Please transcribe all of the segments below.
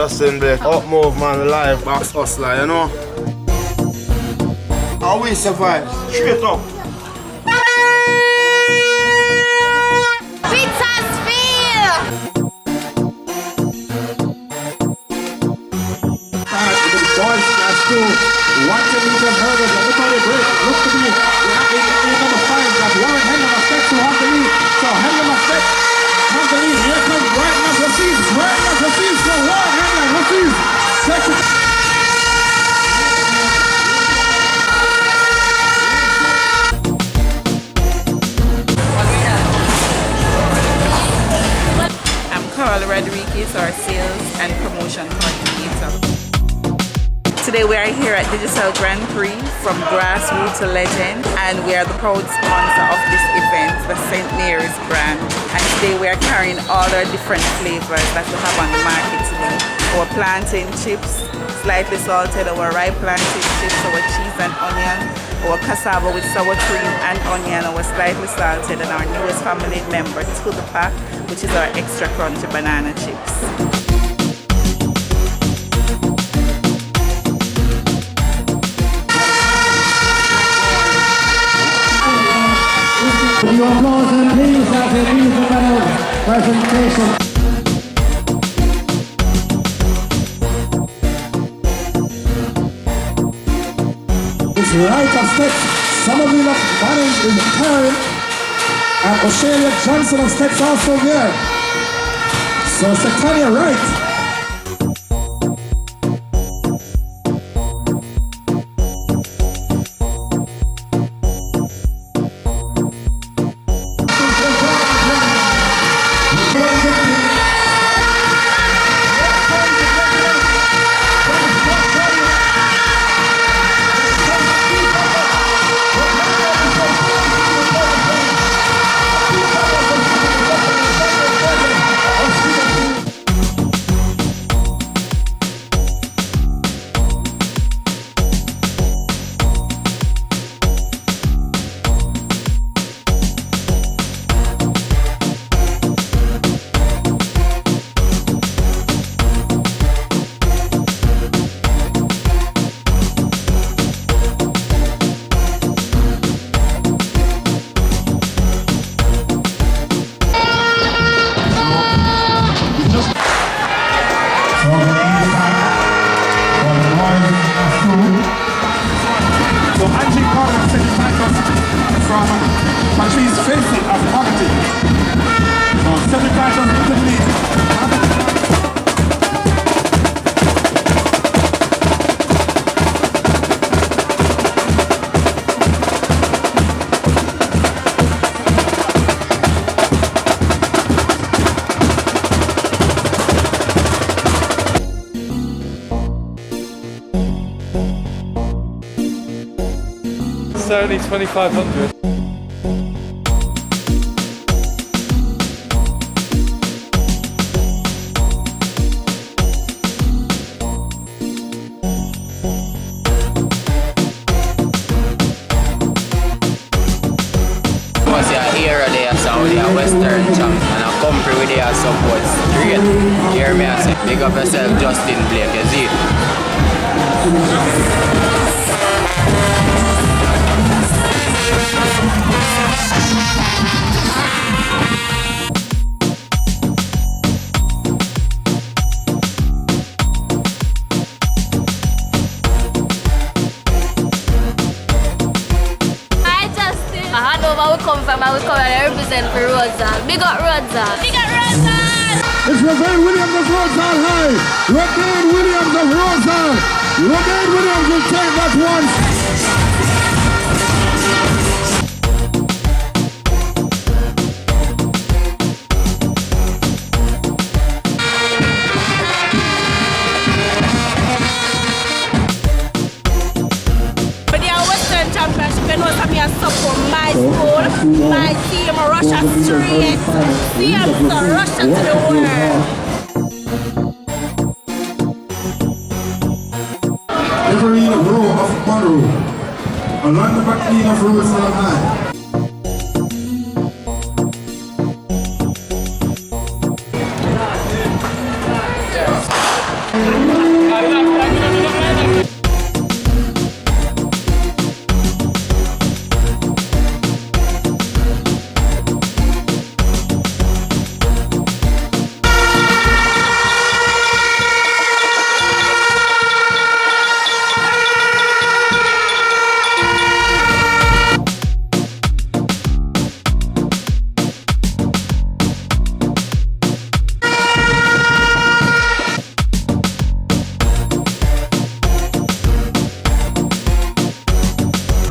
Justin Blake, up move man, live box hustler, you know. How we survive? Straight up. Watch the meters hurdles, everybody break. Look to me. Number 5, got Warren Henry must step to half the lead. So Henry must step. Half the lead. Here comes Brian Rafiz. Brian Rafiz for Warren Henry. Rafiz. Second. I'm Carl Rodriguez, our sales and promotion coordinator. Today we are here at Digicel GrandPrix from grassroots to legend, and we are the proud sponsor of this event, the St. Mary's brand. And today we are carrying all our different flavors that we have on the market today. Our plantain chips, slightly salted, our ripe plantain chips, our cheese and onion, our cassava with sour cream and onion, our slightly salted, and our newest family member to the pack, which is our extra crunchy banana chips. Your applause and please as a beautiful presentation. It's right of steps. Some of you of Bannon is carrying, and O'Shea Johnson of steps also there. So Sectania right. But she's facing a poverty. So 7 titles in the lead. It's only 2,500. Western champ and I come through with their support straight. Hear me I say, big up yourself, Justin Blake, you see. I will come and represent for Rosal. Big up Rosal. Big up Rosal. It's Ravane Williams of Rosal High. Ravane Williams of Rosal. Ravane Williams will take that one. Support my school, my team, Russia straight. See Russia to the world. Every row of Monroe, along the back lane of Rosal High.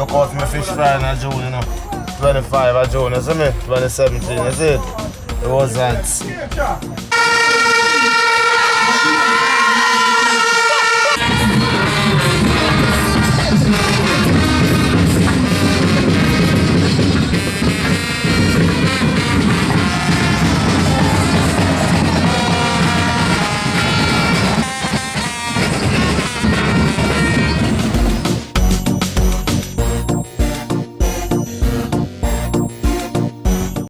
Look out my fish fry in June, you know. 25 of June, you see me? 2017, you see it? It was that.